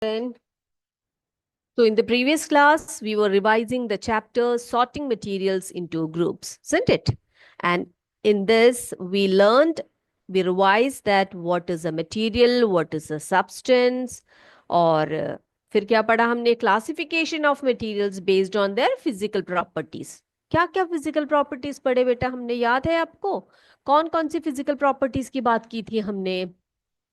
So, in the previous class, we were revising the chapter sorting materials into groups, isn't it? And in this, we revised that what is a material, what is a substance, और फिर क्या पढ़ा हमने classification of materials based on their physical properties. क्या क्या physical properties पढ़े बेटा हमने, याद है आपको? कौन कौन सी फिजिकल प्रॉपर्टीज की बात की थी हमने,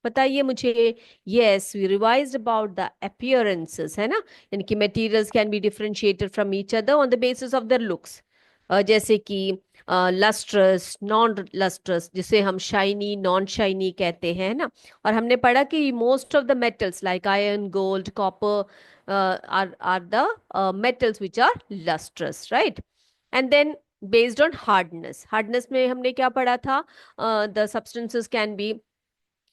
बताइए मुझे। Yes, we revised about the appearances, है ना? यानी कि materials can be differentiated from each other on the basis of their looks. जैसे कि लस्ट्रस, नॉन लस्ट्रस, जिसे हम शाइनी, नॉन शाइनी कहते हैं, है ना? और हमने पढ़ा कि most of the metals like iron, gold, copper are the metals which are lustrous, right? And then based on hardness, hardness में हमने क्या पढ़ा था? The substances can be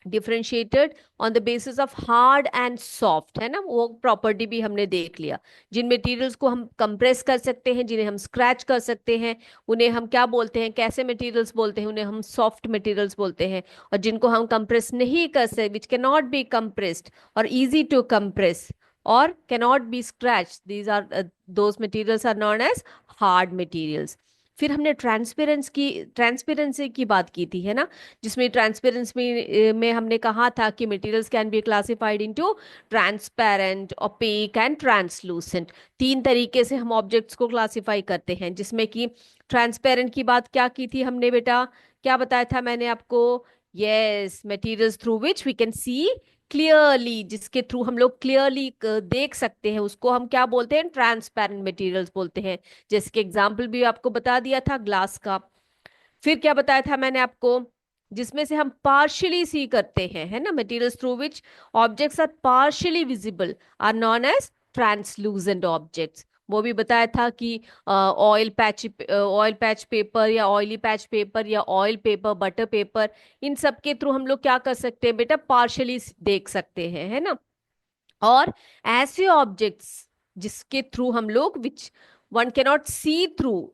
differentiated on the basis of hard and soft, है ना? वो property भी हमने देख लिया। जिन मटेरियल्स को हम कंप्रेस कर सकते हैं, जिन्हें हम स्क्रैच कर सकते हैं, उन्हें हम क्या बोलते हैं, कैसे मटेरियल्स बोलते हैं? उन्हें हम सॉफ्ट मटेरियल्स बोलते हैं। और जिनको हम कंप्रेस नहीं कर सकते, which can not be compressed और इजी टू कंप्रेस और cannot be scratch, these are those materials are known as hard materials. फिर हमने ट्रांसपेरेंसी की बात की थी, है ना? जिसमें ट्रांसपेरेंसी में हमने कहा था कि materials can be classified into transparent, opaque and translucent. तीन तरीके से हम ऑब्जेक्ट्स को क्लासिफाई करते हैं, जिसमें कि ट्रांसपेरेंट की बात क्या की थी हमने बेटा? क्या बताया था मैंने आपको? Yes, materials through which we can see clearly, जिसके थ्रू हम लोग क्लियरली देख सकते हैं, उसको हम क्या बोलते हैं? ट्रांसपेरेंट मटेरियल्स बोलते हैं। जैसे कि एग्जाम्पल भी आपको बता दिया था ग्लास का। फिर क्या बताया था मैंने आपको? जिसमें से हम पार्शियली सी करते हैं, है ना? Materials through which objects are partially visible are known as translucent objects. वो भी बताया था कि ऑयल पैच पेपर या ऑयली पैच पेपर या ऑयल पेपर, बटर पेपर, इन सब के थ्रू हम लोग क्या कर सकते हैं बेटा? पार्शियली देख सकते हैं, है ना? और ऐसे ऑब्जेक्ट्स जिसके थ्रू हम लोग, which one cannot see through,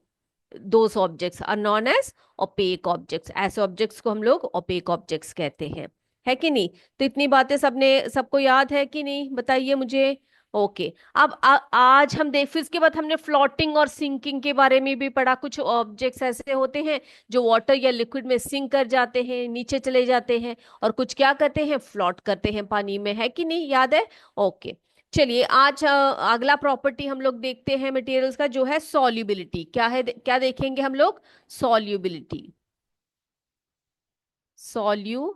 those objects are known as opaque objects. ऐसे ऑब्जेक्ट्स को हम लोग ओपेक ऑब्जेक्ट्स कहते हैं, है कि नहीं? तो इतनी बातें सबने सबको याद है कि नहीं, बताइए मुझे। ओके, अब आज हम देख, फिर इसके बाद हमने फ्लोटिंग और सिंकिंग के बारे में भी पढ़ा। कुछ ऑब्जेक्ट्स ऐसे होते हैं जो वाटर या लिक्विड में सिंक कर जाते हैं, नीचे चले जाते हैं, और कुछ क्या करते हैं? फ्लोट करते हैं पानी में, है कि नहीं, याद है? ओके, चलिए आज अगला प्रॉपर्टी हम लोग देखते हैं मटेरियल्स का, जो है सॉल्युबिलिटी। क्या है, क्या देखेंगे हम लोग? सॉल्युबिलिटी, सॉल्युबिलिटी,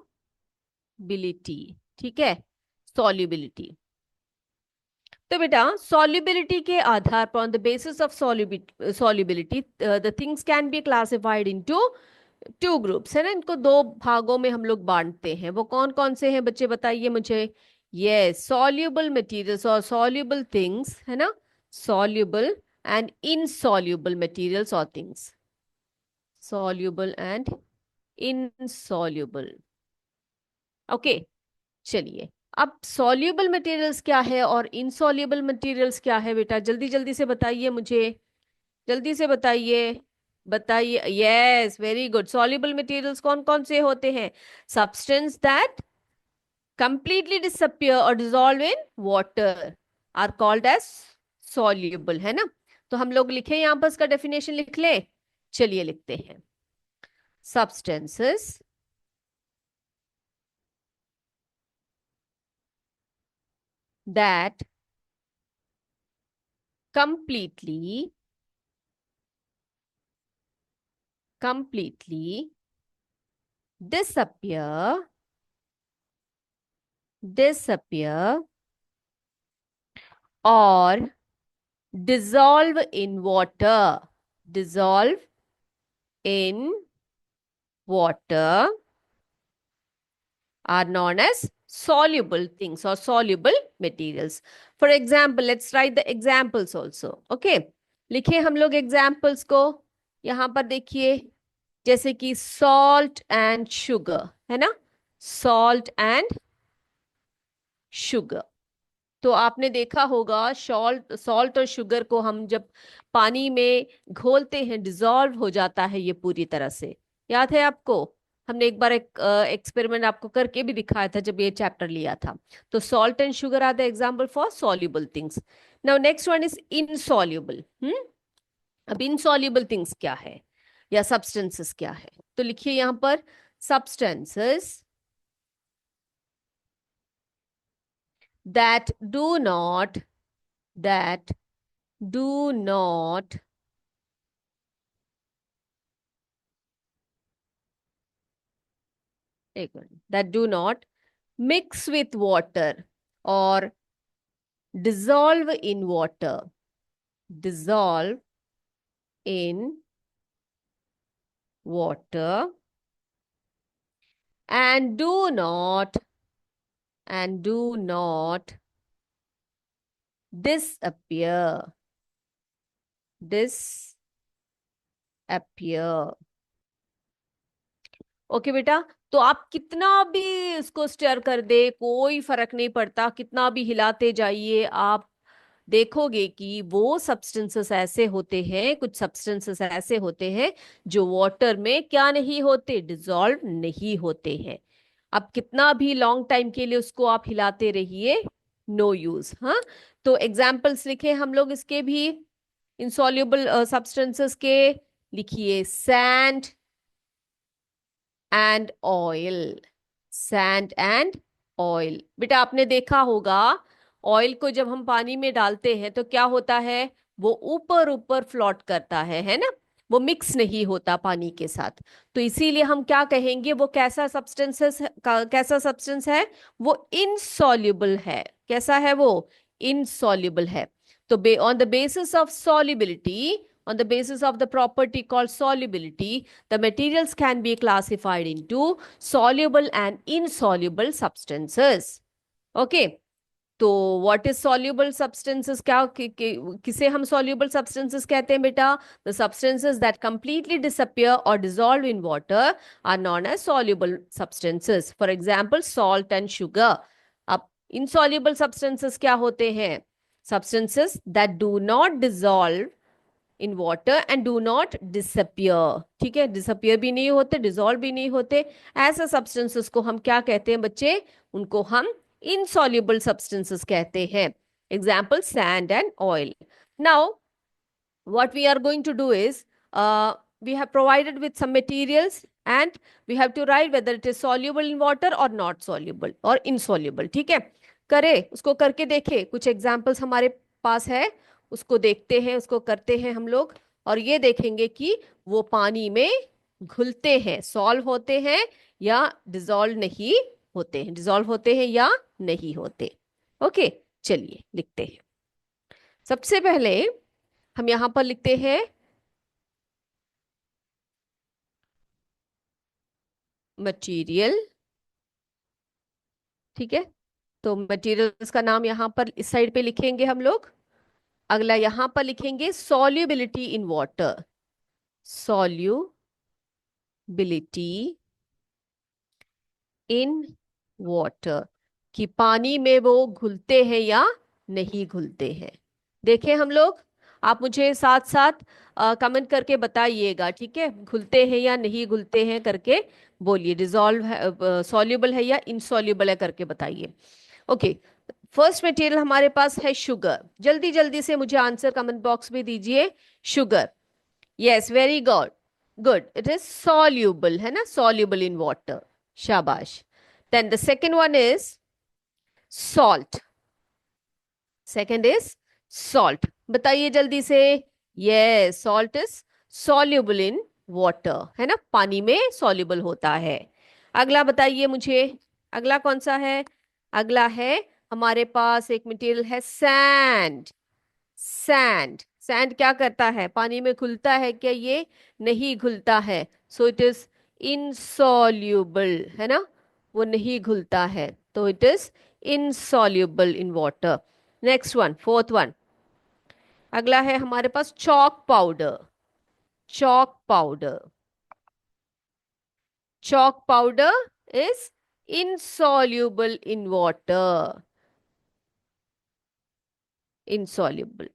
ठीक है, सॉल्युबिलिटी। तो बेटा सॉल्युबिलिटी के आधार पर, on the basis of solubility, the things can be classified into two groups, है ना? इनको दो भागों में हम लोग बांटते हैं। वो कौन कौन से हैं बच्चे, बताइए मुझे। ये सॉल्युबल मटेरियल्स और सॉल्युबल थिंग्स, है ना? सॉल्युबल एंड इनसॉल्युबल मटेरियल्स और things, soluble and insoluble. Okay, चलिए, अब सॉल्युबल मटेरियल्स क्या है और इनसॉल्युबल मटेरियल्स क्या है बेटा? जल्दी जल्दी से बताइए मुझे, जल्दी से बताइए, बताइए। Yes, very good. Soluble materials कौन कौन से होते हैं? सब्सटेंस दैट कंप्लीटली डिसअपियर और dissolve in water are called as soluble, है ना? तो हम लोग लिखे यहां पर, इसका डेफिनेशन लिख ले। चलिए लिखते हैं। Substances that completely completely disappear or dissolve in water, dissolve in water are known as soluble things or soluble materials. For example, let's write the examples also. Okay, लिखिए हम लोग एग्जाम्पल्स को। यहां पर देखिए, जैसे कि सॉल्ट एंड शुगर, है ना? Salt and sugar. तो आपने देखा होगा, सॉल्ट सॉल्ट और शुगर को हम जब पानी में घोलते हैं, डिजॉल्व हो जाता है ये पूरी तरह से, याद है आपको? हमने एक बार एक एक्सपेरिमेंट आपको करके भी दिखाया था जब ये चैप्टर लिया था। तो salt and sugar are the example for soluble things. Now next one is insoluble. अब इनसॉल्युबल थिंग्स क्या है या सब्सटेंसेस क्या है, तो लिखिए यहां पर substances that do not that do not एक minute, that do not mix with water or dissolve in water, dissolve in water, and do not disappear, disappear। Okay बेटा, तो आप कितना भी इसको स्टर कर दे कोई फर्क नहीं पड़ता, कितना भी हिलाते जाइए, आप देखोगे कि वो सब्सटेंसेस ऐसे होते हैं, कुछ सब्सटेंसेस ऐसे होते हैं जो वाटर में क्या नहीं होते, डिसॉल्व नहीं होते हैं। अब कितना भी लॉन्ग टाइम के लिए उसको आप हिलाते रहिए, नो यूज। हाँ, तो एग्जाम्पल्स लिखे हम लोग इसके भी, इंसॉल्युबल सब्सटेंसेस के। लिखिए sand and oil, sand and oil. बेटा आपने देखा होगा ऑयल को जब हम पानी में डालते हैं तो क्या होता है, वो ऊपर ऊपर फ्लोट करता है ना, वो मिक्स नहीं होता पानी के साथ। तो इसीलिए हम क्या कहेंगे, वो कैसा सब्सटेंसेस कैसा सब्सटेंस है, वो इनसॉल्युबल है। कैसा है वो, इनसॉल्युबल है। तो on the basis of solubility, on the basis of the property called solubility, the materials can be classified into soluble and insoluble substances. Okay, तो व्हाट इज सॉल्युबल सब्सटेंसेस, क्या किसे हम सॉल्युबल सब्सटेंसेस कहते हैं बेटा, the substances that completely disappear और dissolve in water are known as soluble substances. For example salt and sugar. अब insoluble substances क्या होते हैं, substances that do not dissolve in water and do not disappear. ठीक है, disappear भी नहीं होते, डिसॉल्व भी नहीं होते, ऐसे सब्सटेंसेस को हम क्या कहते हैं बच्चे, उनको हम insoluble substances कहते हैं। Example sand and oil. Now what we are going to do is, we have provided with some materials and we have to write whether it is soluble in water or not soluble or insoluble। ठीक है, करे उसको करके देखे, कुछ examples हमारे पास है, उसको देखते हैं, उसको करते हैं हम लोग, और ये देखेंगे कि वो पानी में घुलते हैं, सॉल्व होते हैं या डिजॉल्व नहीं होते हैं, डिजॉल्व होते हैं या नहीं होते। ओके, चलिए लिखते हैं। सबसे पहले हम यहां पर लिखते हैं मटेरियल। ठीक है, तो मटेरियल्स का नाम यहां पर इस साइड पे लिखेंगे हम लोग। अगला यहां पर लिखेंगे solubility in water, solubility in water, कि पानी में वो घुलते हैं या नहीं घुलते हैं। देखें हम लोग, आप मुझे साथ साथ कमेंट करके बताइएगा, ठीक है, घुलते हैं या नहीं घुलते हैं करके बोलिए, डिजॉल्व है, सॉल्युबल है या इनसॉल्युबल है करके बताइए। ओके, फर्स्ट मटेरियल हमारे पास है शुगर। जल्दी जल्दी से मुझे आंसर कमेंट बॉक्स में दीजिए। Sugar, yes very good, good, it is soluble है ना, सॉल्युबल इन वाटर, शाबाश। Then the second one is salt, second is salt, बताइए जल्दी से। Yes, salt is soluble in water है ना, पानी में सॉल्युबल होता है। अगला बताइए मुझे, अगला कौन सा है, अगला है हमारे पास एक मटेरियल है सैंड। सैंड, सैंड क्या करता है, पानी में घुलता है क्या, ये नहीं घुलता है, सो इट इज इनसॉल्युबल है ना, वो नहीं घुलता है, तो it is insoluble in water. Next one, fourth one, अगला है हमारे पास chalk powder. Chalk powder, chalk powder is insoluble in water, insoluble।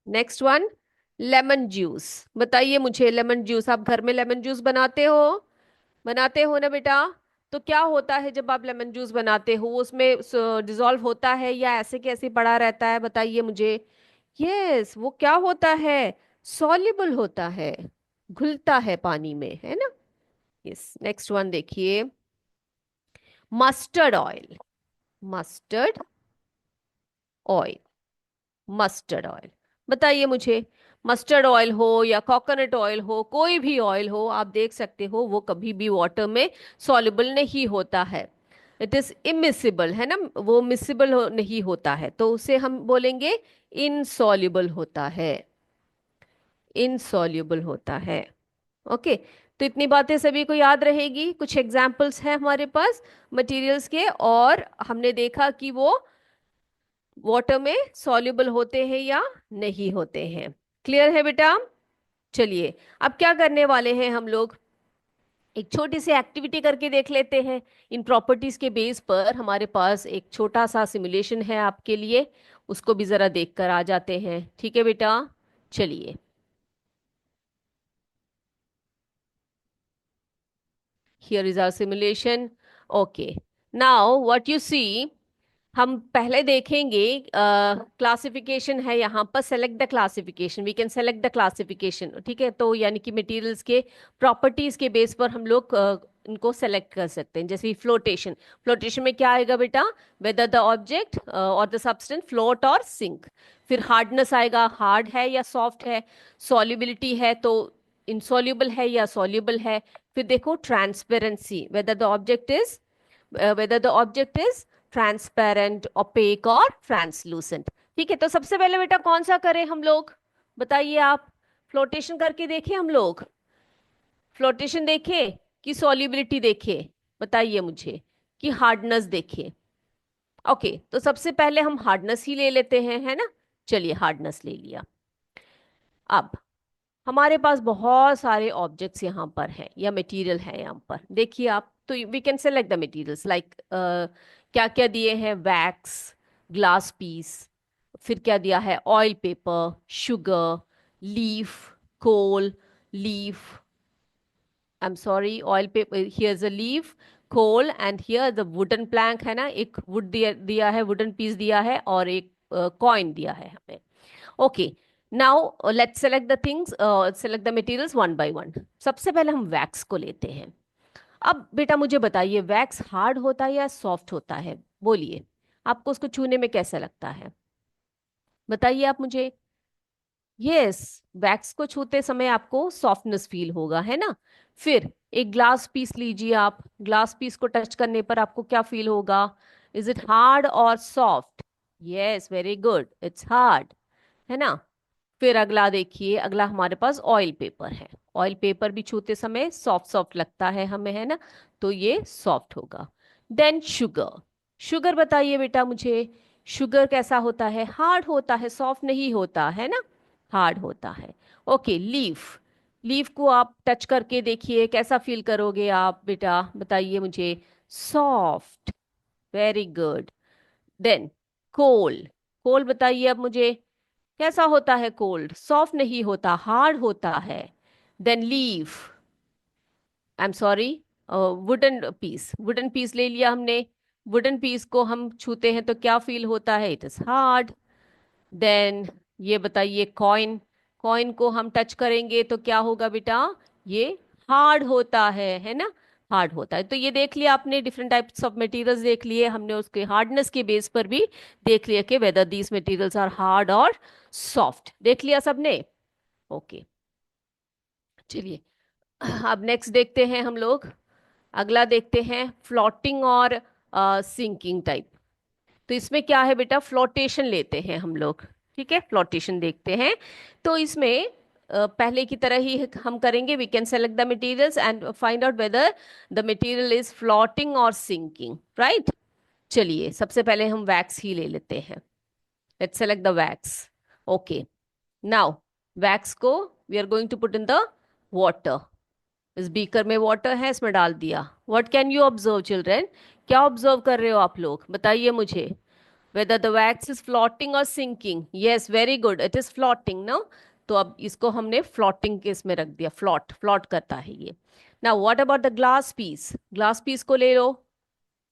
Next one, lemon juice, बताइए मुझे, लेमन जूस, आप घर में लेमन जूस बनाते हो, बनाते हो ना बेटा? तो क्या होता है जब आप लेमन जूस बनाते हो, उसमें डिजोल्व होता है या ऐसे के ऐसे पड़ा रहता है, बताइए मुझे। यस, वो क्या होता है? सॉल्युबल होता है, घुलता है पानी में, है ना? यस, नेक्स्ट वन देखिए, mustard oil. Mustard oil, mustard oil, बताइए मुझे। मस्टर्ड ऑयल हो या कोकोनट ऑयल हो, कोई भी ऑयल हो, आप देख सकते हो वो कभी भी वाटर में सॉल्युबल नहीं होता है। इट इज इमिसिबल, है ना? वो मिसिबल नहीं होता है, तो उसे हम बोलेंगे इनसॉल्युबल होता है। इनसॉल्युबल होता है। ओके, तो इतनी बातें सभी को याद रहेगी। कुछ एग्जाम्पल्स हैं हमारे पास मटेरियल्स के, और हमने देखा कि वो वाटर में सॉल्युबल होते हैं या नहीं होते हैं। क्लियर है बेटा? चलिए, अब क्या करने वाले हैं हम लोग, एक छोटी सी एक्टिविटी करके देख लेते हैं। इन प्रॉपर्टीज के बेस पर हमारे पास एक छोटा सा सिमुलेशन है आपके लिए, उसको भी जरा देख कर आ जाते हैं। ठीक है बेटा? चलिए, here is our simulation. Okay, now what you see, हम पहले देखेंगे क्लासिफिकेशन है यहाँ पर। Select the classification, we can select the classification, ठीक है? तो यानी कि मटेरियल्स के प्रॉपर्टीज के बेस पर हम लोग इनको सेलेक्ट कर सकते हैं। जैसे फ्लोटेशन, फ्लोटेशन में क्या आएगा बेटा? वेदर द ऑब्जेक्ट और द सब्सटेंस फ्लोट और सिंक। फिर हार्डनेस आएगा, हार्ड है या सॉफ्ट है। सॉल्युबिलिटी है तो इंसॉल्युबल है या सॉल्युबल है। फिर देखो transparency, whether the object is transparent, opaque और ट्रांसलूसेंट। ठीक है, तो सबसे पहले बेटा कौन सा करें हम लोग, बताइए आप। फ्लोटेशन करके देखें हम लोग, फ्लोटेशन देखे कि सॉल्युबिलिटी देखे, बताइए मुझे, कि हार्डनेस देखे। ओके, तो सबसे पहले हम हार्डनेस ही ले लेते हैं, है ना? चलिए, हार्डनेस ले लिया। अब हमारे पास बहुत सारे ऑब्जेक्ट्स यहाँ पर हैं या मटेरियल है यहाँ पर, देखिए आप। तो we can select the materials like, क्या क्या दिए हैं? वैक्स, ग्लास पीस, फिर क्या दिया है? Oil paper, sugar, leaf, coal, leaf, I am sorry, oil paper, here is a leaf, coal and here the wooden plank, है ना? एक वुड दिया है, वुडन पीस दिया है, और एक कॉइन दिया है हमें। Okay, now let's select the things, select the materials one by one. सबसे पहले हम वैक्स को लेते हैं। अब बेटा मुझे बताइए, वैक्स हार्ड होता है या सॉफ्ट होता है? बोलिए, आपको उसको छूने में कैसा लगता है, बताइए आप मुझे। यस, वैक्स को छूते समय आपको सॉफ्टनेस फील होगा, है ना? फिर एक ग्लास पीस लीजिए आप, ग्लास पीस को टच करने पर आपको क्या फील होगा? इज इट हार्ड और soft? Yes, very good, it's hard, है ना? फिर अगला देखिए, अगला हमारे पास ऑयल पेपर है। ऑयल पेपर भी छूते समय सॉफ्ट सॉफ्ट लगता है हमें, है ना? तो ये सॉफ्ट होगा। देन शुगर, शुगर बताइए बेटा मुझे, शुगर कैसा होता है? हार्ड होता है, सॉफ्ट नहीं होता, है ना? हार्ड होता है। ओके, लीफ, लीफ को आप टच करके देखिए, कैसा फील करोगे आप बेटा, बताइए मुझे। Soft, very good. देन कोल, कोल बताइए अब मुझे, कैसा होता है? कोल्ड, सॉफ्ट नहीं होता, हार्ड होता है। Then leaf, I am sorry, wooden piece, wooden piece ले लिया हमने। वुडन पीस को हम छूते हैं तो क्या फील होता है? It is hard. देन ये बताइए कॉइन, कॉइन को हम टच करेंगे तो क्या होगा बेटा? ये हार्ड होता है ना? हार्ड होता है। तो ये देख लिया आपने, डिफरेंट टाइप्स ऑफ मटेरियल्स देख लिए हमने, उसके हार्डनेस के बेस पर भी देख लिया कि whether these materials are hard और सॉफ्ट, देख लिया सबने। ओके, चलिए, अब नेक्स्ट देखते हैं हम लोग। अगला देखते हैं फ्लोटिंग और सिंकिंग टाइप। तो इसमें क्या है बेटा? फ्लोटेशन लेते हैं हम लोग, ठीक है? फ्लोटेशन देखते हैं। तो इसमें पहले की तरह ही हम करेंगे, we can select the materials and find out whether the material is floating और सिंकिंग, राइट? चलिए, सबसे पहले हम वैक्स ही ले लेते हैं। Let's select the wax. Okay, now wax को we are going to put in the water. इस बीकर में वाटर है, इसमें डाल दिया। What can you observe children, क्या ऑब्जर्व कर रहे हो आप लोग, बताइए मुझे। Whether the wax is floating और sinking? Yes, very good, it is floating ना? तो अब इसको हमने फ्लोटिंग केस में रख दिया, फ्लॉट फ्लॉट करता है ये। Now what about the glass piece, glass piece को ले लो,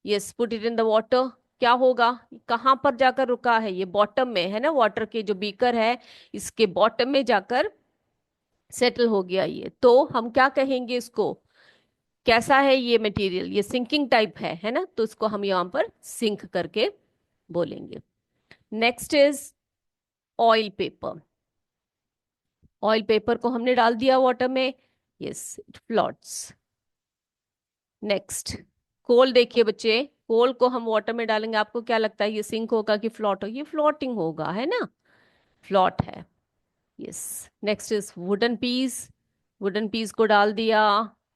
yes put it in the water, क्या होगा, कहाँ पर जाकर रुका है, ये बॉटम में है ना, वाटर के जो बीकर है इसके बॉटम में जाकर सेटल हो गया ये, तो हम क्या कहेंगे इसको, कैसा है ये मटेरियल, ये सिंकिंग टाइप है ना, तो इसको हम यहाँ पर सिंक करके बोलेंगे। Next is oil paper, oil paper को हमने डाल दिया वाटर में, यस इट फ्लोट्स। नेक्स्ट कोल, देखिए बच्चे, कोल को हम वाटर में डालेंगे, आपको क्या लगता है ये सिंक होगा कि फ्लोट हो, ये फ्लोटिंग होगा है ना, फ्लोट है, yes. Next is wooden piece, wooden piece को डाल दिया,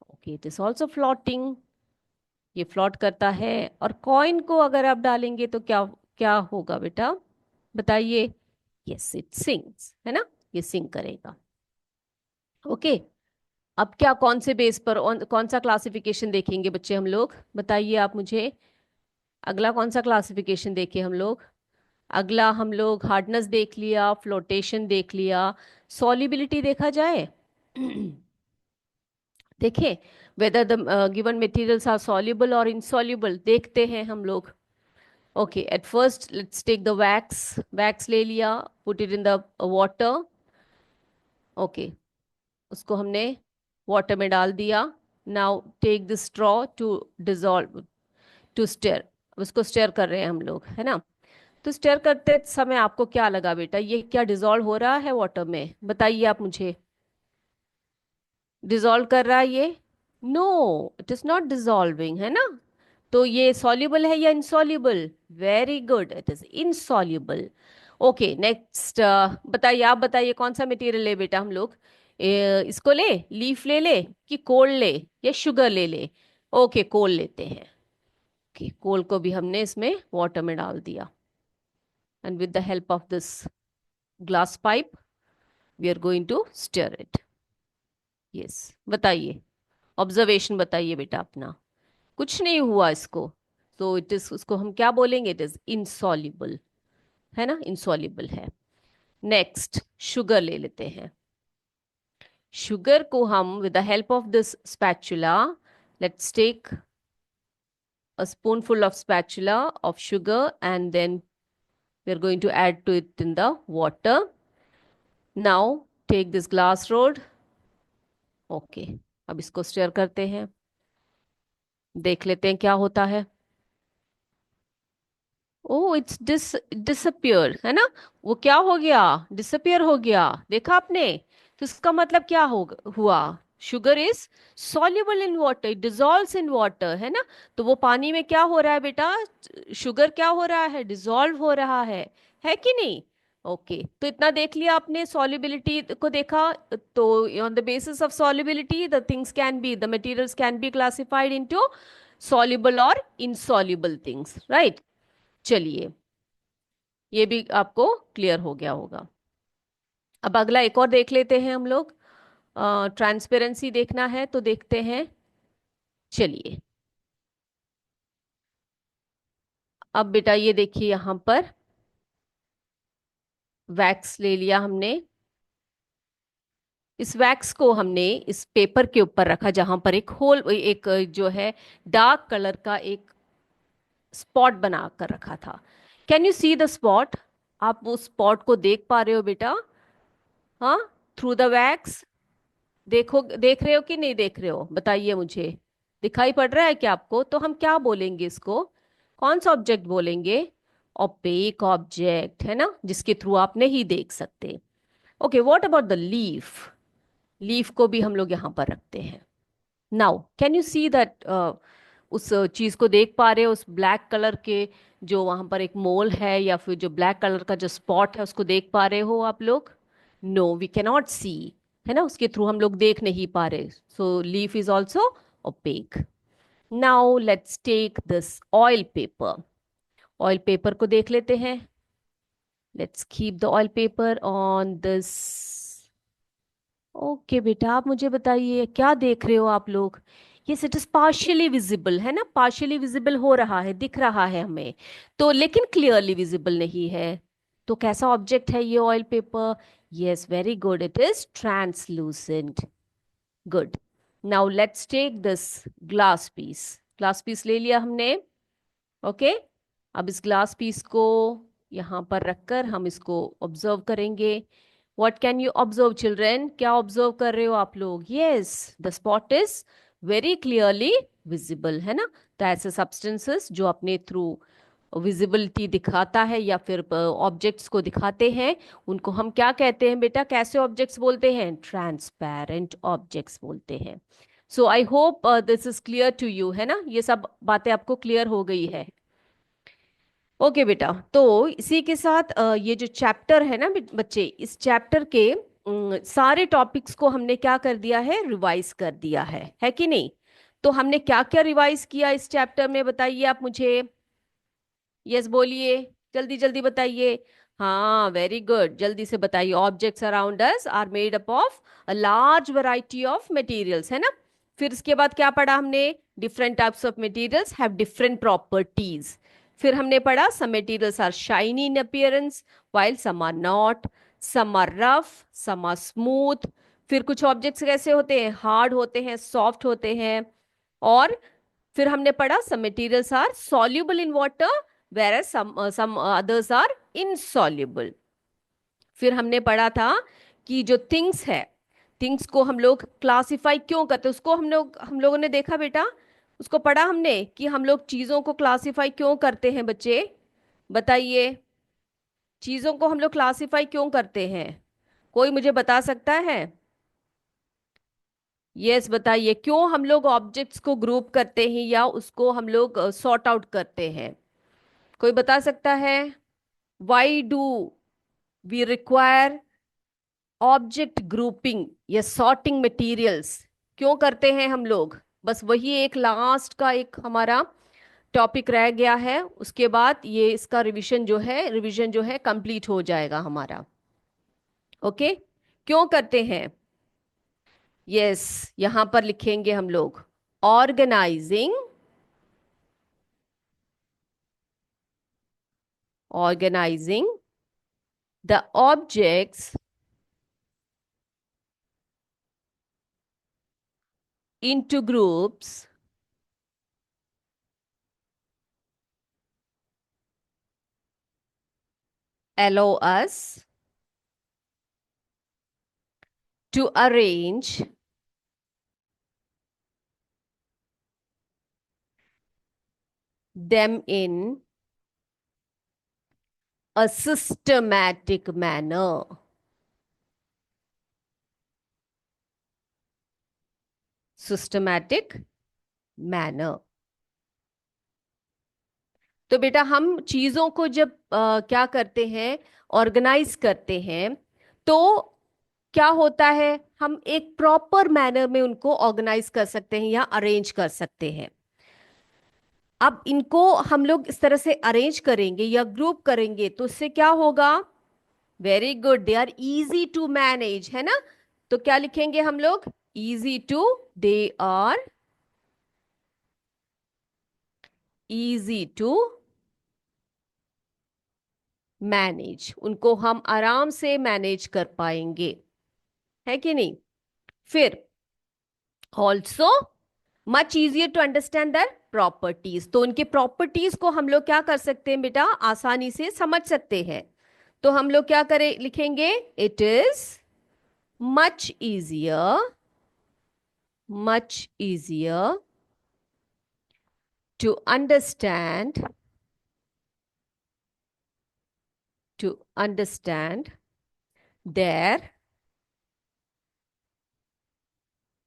okay it is also floating, ये फ्लोट करता है। और कॉइन को अगर आप डालेंगे तो क्या क्या होगा बेटा, बताइए, यस इट सिंक्स, है ना, ये सिंक करेगा। ओके अब क्या, कौन से बेस पर कौन सा क्लासिफिकेशन देखेंगे बच्चे हम लोग, बताइए आप मुझे, अगला कौन सा क्लासिफिकेशन देखे हम लोग, अगला हम लोग हार्डनेस देख लिया, फ्लोटेशन देख लिया, सॉल्युबिलिटी देखा जाए देखें, whether the given materials are soluble और इनसॉल्युबल, देखते हैं हम लोग। Okay at first let's take the wax, wax ले लिया, put it in the water, okay उसको हमने वाटर में डाल दिया। Now take the straw to dissolve, to stir, उसको स्टेयर कर रहे हैं हम लोग है ना, तो स्टेयर करते समय आपको क्या लगा बेटा, ये क्या डिजॉल्व हो रहा है वाटर में, बताइए आप मुझे, डिजॉल्व कर रहा है ये, no it is not dissolving है ना, तो ये सॉल्युबल है या insoluble, very good it is insoluble. Okay next बताइए, आप बताइए कौन सा मटेरियल ले बेटा हम लोग, इसको ले, लीफ ले ले कि कोल ले या शुगर ले ले, ओके कोल लेते हैं, ओके कोल को भी हमने इसमें वाटर में डाल दिया, and with the help of this glass pipe we are going to stir it, yes बताइए, ऑब्जर्वेशन बताइए बेटा अपना, कुछ नहीं हुआ इसको, तो इट इज, उसको हम क्या बोलेंगे, इट इज इनसॉल्युबल है ना, इनसॉल्युबल है। नेक्स्ट शुगर ले लेते हैं, शुगर को हम with the help of this spatula, let's take a spoonful of spatula of sugar and then we are going to add to it in the water. Now take this glass rod, okay अब इसको stir करते हैं, देख लेते हैं क्या होता है, ओ इट्स डिसअपियर है ना, वो क्या हो गया, डिसअपियर हो गया, देखा आपने, तो इसका मतलब क्या हो हुआ, sugar is soluble in water, it dissolves in water है ना, तो वो पानी में क्या हो रहा है बेटा, शुगर क्या हो रहा है, डिजॉल्व हो रहा है कि नहीं, ओके तो इतना देख लिया आपने, सॉल्युबिलिटी को देखा, तो on the basis of solubility the things can be, the materials can be classified into soluble और इनसॉल्युबल थिंग्स, राइट। चलिए ये भी आपको क्लियर हो गया होगा। अब अगला एक और देख लेते हैं हम लोग, ट्रांसपेरेंसी देखना है तो देखते हैं, चलिए अब बेटा ये देखिए यहां पर वैक्स ले लिया हमने, इस वैक्स को हमने इस पेपर के ऊपर रखा जहां पर एक होल, एक जो है डार्क कलर का एक स्पॉट बना कर रखा था, can you see the spot, आप उस स्पॉट को देख पा रहे हो बेटा, हाँ थ्रू द वैक्स, देखो देख रहे हो कि नहीं देख रहे हो, बताइए मुझे, दिखाई पड़ रहा है क्या आपको, तो हम क्या बोलेंगे इसको, कौन सा ऑब्जेक्ट बोलेंगे, ओपेक ऑब्जेक्ट है ना, जिसके थ्रू आप नहीं देख सकते। Okay what about the leaf, leaf को भी हम लोग यहाँ पर रखते हैं। Now can you see that, उस चीज को देख पा रहे हो, उस ब्लैक कलर के जो वहां पर एक मोल है या फिर जो ब्लैक कलर का जो स्पॉट है उसको देख पा रहे हो आप लोग, नो वी कैन नॉट सी है ना, उसके थ्रू हम लोग देख नहीं पा रहे, so leaf is also opaque. Now let's take this oil paper, oil paper को देख लेते हैं, let's keep the oil paper on this, okay बेटा आप मुझे बताइए क्या देख रहे हो आप लोग, yes it is partially visible है ना, पार्शियली विजिबल हो रहा है, दिख रहा है हमें, तो लेकिन क्लियरली विजिबल नहीं है, तो कैसा ऑब्जेक्ट है ये oil paper? Yes, very good, it is translucent. Good. Now let's take this glass piece. Glass piece ले लिया हमने। ओके। अब इस ग्लास पीस को यहाँ पर रखकर हम इसको ऑब्जर्व करेंगे। What can you observe children? क्या ऑब्जर्व कर रहे हो आप लोग? Yes, the spot is very clearly visible, है ना? तो ऐसे सब्सटेंसेस जो अपने थ्रू विजिबिलिटी दिखाता है या फिर ऑब्जेक्ट्स को दिखाते हैं, उनको हम क्या कहते हैं बेटा? कैसे ऑब्जेक्ट्स बोलते हैं? ट्रांसपेरेंट ऑब्जेक्ट्स बोलते हैं। So I hope this is clear to you, है ना? ये सब बातें आपको क्लियर हो गई है। ओके बेटा, तो इसी के साथ ये जो चैप्टर है ना बच्चे, इस चैप्टर के सारे टॉपिक्स को हमने क्या कर दिया है? रिवाइज कर दिया है कि नहीं? तो हमने क्या क्या रिवाइज किया इस चैप्टर में, बताइए आप मुझे। यस बोलिए, जल्दी जल्दी बताइए। हाँ, वेरी गुड, जल्दी से बताइए। Objects around us are made up of a large variety of materials, है ना? फिर इसके बाद क्या पढ़ा हमने? Different types of materials have different properties. फिर हमने पढ़ा some materials are shiny in appearance while some are not, some are rough, some are smooth। फिर कुछ ऑब्जेक्ट्स कैसे होते हैं? हार्ड होते हैं, सॉफ्ट होते हैं। और फिर हमने पढ़ा some materials are soluble in water whereas some others are insoluble। फिर हमने पढ़ा था कि जो थिंग्स है, थिंग्स को हम लोग क्लासिफाई क्यों करते हैं, उसको हम लोगों ने देखा बेटा। उसको पढ़ा हमने कि हम लोग चीजों को क्लासिफाई क्यों करते हैं बच्चे? बताइए, चीजों को हम लोग क्लासिफाई क्यों करते हैं? कोई मुझे बता सकता है? यस, बताइए, क्यों हम लोग ऑब्जेक्ट्स को ग्रुप करते हैं या उसको हम लोग सॉर्ट आउट करते हैं? कोई बता सकता है? Why do we require object grouping या सॉर्टिंग मटेरियल्स? क्यों करते हैं हम लोग? बस वही एक लास्ट का एक हमारा टॉपिक रह गया है, उसके बाद ये इसका रिवीजन जो है कंप्लीट हो जाएगा हमारा। ओके, क्यों करते हैं? यस, यहां पर लिखेंगे हम लोग organising, organising the objects into groups allow us to arrange them in a systematic manner। Systematic manner. तो बेटा हम चीजों को जब क्या करते हैं? ऑर्गेनाइज करते हैं, तो क्या होता है? हम एक प्रॉपर मैनर में उनको ऑर्गेनाइज कर सकते हैं या अरेंज कर सकते हैं। अब इनको हम लोग इस तरह से अरेंज करेंगे या ग्रुप करेंगे तो उससे क्या होगा? Very good, they are easy to manage, है ना? तो क्या लिखेंगे हम लोग? Easy to, they are easy to manage, उनको हम आराम से मैनेज कर पाएंगे, है कि नहीं? फिर also much easier to understand their properties, तो उनके प्रॉपर्टीज को हम लोग क्या कर सकते हैं बेटा? आसानी से समझ सकते हैं। तो हम लोग क्या करें? लिखेंगे it is much easier, much easier to understand, to understand their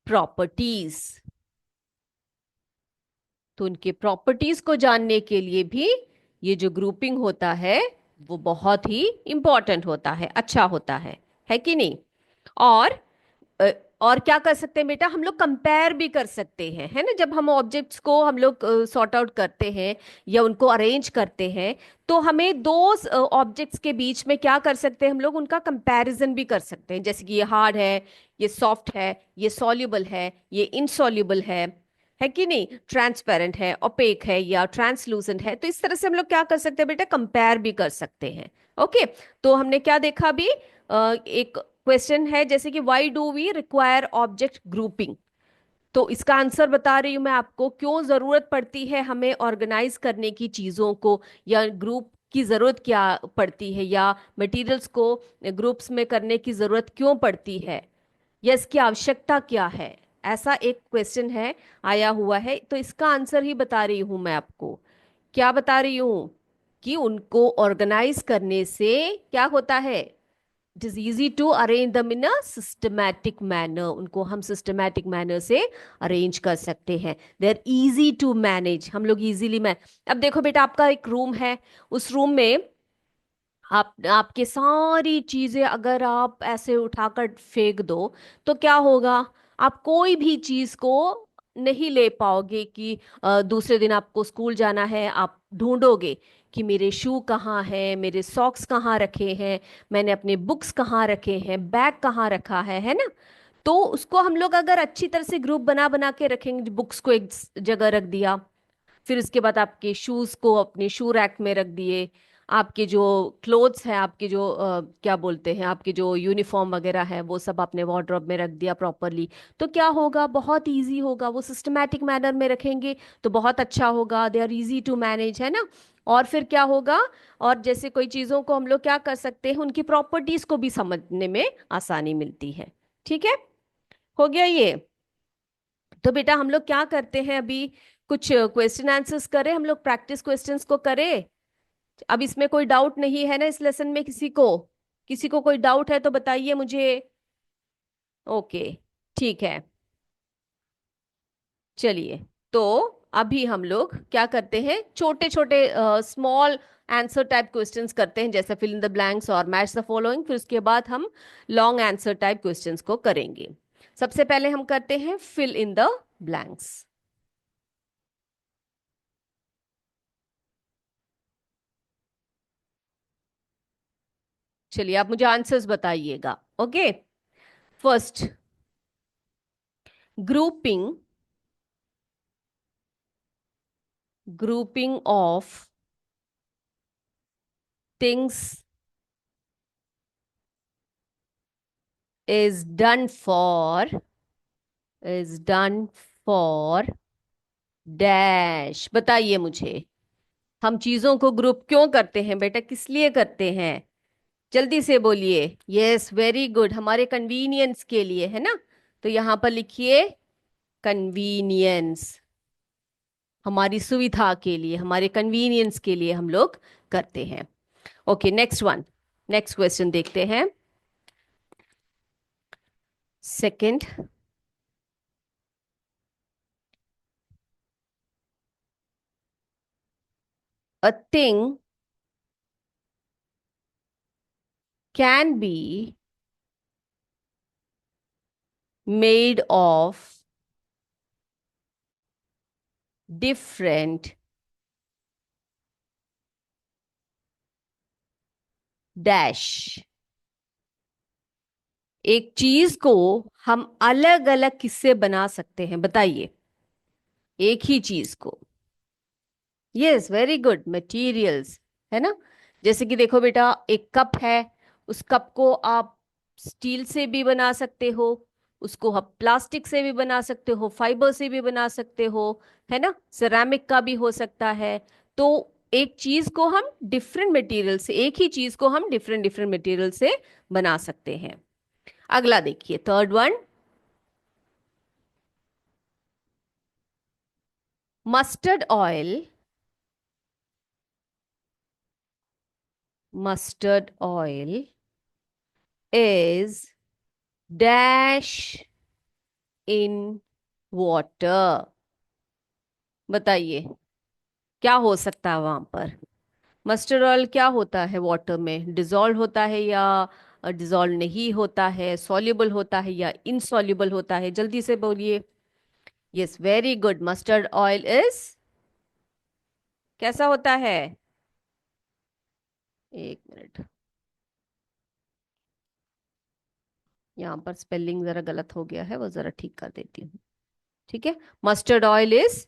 properties. तो उनके प्रॉपर्टीज को जानने के लिए भी ये जो ग्रुपिंग होता है वो बहुत ही इंपॉर्टेंट होता है, अच्छा होता है कि नहीं? और अ, और क्या कर सकते हैं बेटा? हम लोग कंपेयर भी कर सकते हैं, है ना? जब हम ऑब्जेक्ट्स को हम लोग सॉर्ट आउट करते हैं या उनको अरेंज करते हैं, तो हमें दो ऑब्जेक्ट्स के बीच में क्या कर सकते हैं? हम लोग उनका कंपैरिजन भी कर सकते हैं, जैसे कि ये हार्ड है, ये सॉफ्ट है, ये सॉल्युबल है, ये इनसॉल्युबल है कि नहीं? ट्रांसपेरेंट है, ओपेक है या ट्रांसलूसेंट है। तो इस तरह से हम लोग क्या कर सकते हैं बेटा? कंपेयर भी कर सकते हैं। ओके, तो हमने क्या देखा अभी? एक क्वेश्चन है जैसे कि why do we require object grouping. तो इसका आंसर बता रही हूं मैं आपको, क्यों जरूरत पड़ती है हमें ऑर्गेनाइज करने की चीजों को, या ग्रुप की जरूरत क्या पड़ती है, या मटेरियल्स को ग्रुप्स में करने की जरूरत क्यों पड़ती है, या इसकी आवश्यकता क्या है। ऐसा एक क्वेश्चन है, आया हुआ है, तो इसका आंसर ही बता रही हूं मैं आपको। क्या बता रही हूं? कि उनको ऑर्गेनाइज करने से क्या होता है? It is easy to arrange them in a systematic manner. उनको हम सिस्टमैटिक मैनर से अरेंज कर सकते हैं। They are easy to manage, हम लोग इजीली मैन। अब देखो बेटा, आपका एक रूम है, उस रूम में आप आपके सारी चीजें अगर आप ऐसे उठाकर फेंक दो तो क्या होगा? आप कोई भी चीज को नहीं ले पाओगे कि दूसरे दिन आपको स्कूल जाना है, आप ढूंढोगे कि मेरे शू कहाँ है, मेरे सॉक्स कहाँ रखे हैं, मैंने अपने बुक्स कहाँ रखे हैं, बैग कहाँ रखा है ना? तो उसको हम लोग अगर अच्छी तरह से ग्रुप बना बना के रखेंगे, बुक्स को एक जगह रख दिया, फिर उसके बाद आपके शूज को अपने शू रैक में रख दिए, आपके जो क्लोथ्स हैं, आपके जो क्या बोलते हैं, आपके जो यूनिफॉर्म वगैरह है, वो सब आपने वार्डरोब में रख दिया प्रॉपरली। तो क्या होगा? बहुत इजी होगा, वो सिस्टमैटिक मैनर में रखेंगे तो बहुत अच्छा होगा। They are easy to manage, है ना? और फिर क्या होगा? और जैसे कोई चीज़ों को हम लोग क्या कर सकते हैं, उनकी प्रॉपर्टीज को भी समझने में आसानी मिलती है। ठीक है, हो गया ये। तो बेटा हम लोग क्या करते हैं अभी? कुछ क्वेश्चन आंसर्स करें, हम लोग प्रैक्टिस क्वेश्चंस को करें। अब इसमें कोई डाउट नहीं है ना इस लेसन में? किसी को कोई डाउट है तो बताइए मुझे। ओके, ठीक है, चलिए। तो अभी हम लोग क्या करते हैं, छोटे छोटे स्मॉल आंसर टाइप क्वेश्चंस करते हैं, जैसे फिल इन द ब्लैंक्स और मैच द फॉलोइंग। फिर उसके बाद हम लॉन्ग आंसर टाइप क्वेश्चंस को करेंगे। सबसे पहले हम करते हैं फिल इन द ब्लैंक्स। चलिए, आप मुझे आंसर्स बताइएगा। Okay, first, grouping grouping of things is done for is done for dash. बताइए मुझे, हम चीजों को ग्रुप क्यों करते हैं बेटा, किस लिए करते हैं? जल्दी से बोलिए। यस, वेरी गुड, हमारे कन्वीनियंस के लिए, है ना? तो यहां पर लिखिए कन्वीनियंस। हमारी सुविधा के लिए, हमारे कन्वीनियंस के लिए हम लोग करते हैं। Okay, next one, next question देखते हैं। Second, a thing can be made of different dash. एक चीज को हम अलग अलग किससे बना सकते हैं, बताइए? एक ही चीज को। यस, वेरी गुड, मटेरियल्स, है ना? जैसे कि देखो बेटा, एक कप है, उस कप को आप स्टील से भी बना सकते हो, उसको आप प्लास्टिक से भी बना सकते हो, फाइबर से भी बना सकते हो, है ना? सिरेमिक का भी हो सकता है। तो एक चीज को हम डिफरेंट मटेरियल से, एक ही चीज को हम डिफरेंट डिफरेंट मटेरियल से बना सकते हैं। अगला देखिए, third one, mustard oil. Mustard oil is dash in water. बताइए, क्या हो सकता है वहां पर? मस्टर्ड ऑयल क्या होता है वाटर में? डिजॉल्व होता है, या डिजॉल्व नहीं होता है, सॉल्युबल होता है, या इनसॉल्युबल होता है? जल्दी से बोलिए। Yes, very good, mustard oil is कैसा होता है? एक मिनट, यहाँ पर स्पेलिंग जरा गलत हो गया है, वो जरा ठीक कर देती हूँ। ठीक है, mustard oil is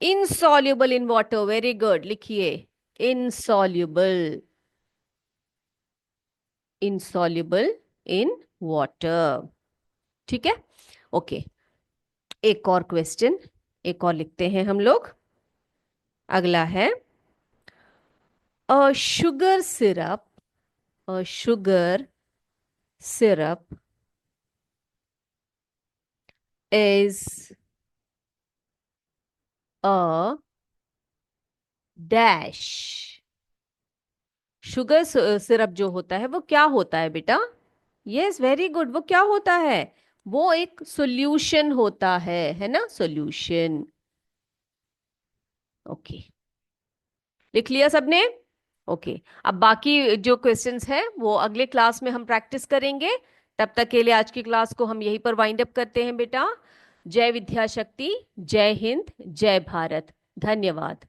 insoluble in water. Very good, लिखिए इनसॉल्युबल। insoluble in water. ठीक है, ओके। एक और क्वेश्चन, एक और लिखते हैं हम लोग। अगला है a sugar syrup, a sugar syrup is a dash। Sugar syrup जो होता है वो क्या होता है बेटा? Yes, very good. वो क्या होता है? वो एक सॉल्यूशन होता है ना, सॉल्यूशन। ओके, लिख लिया सबने? ओके, अब बाकी जो क्वेश्चंस हैं वो अगले क्लास में हम प्रैक्टिस करेंगे। तब तक के लिए आज की क्लास को हम यहीं पर वाइंड अप करते हैं बेटा। जय विद्या शक्ति, जय हिंद, जय भारत। धन्यवाद।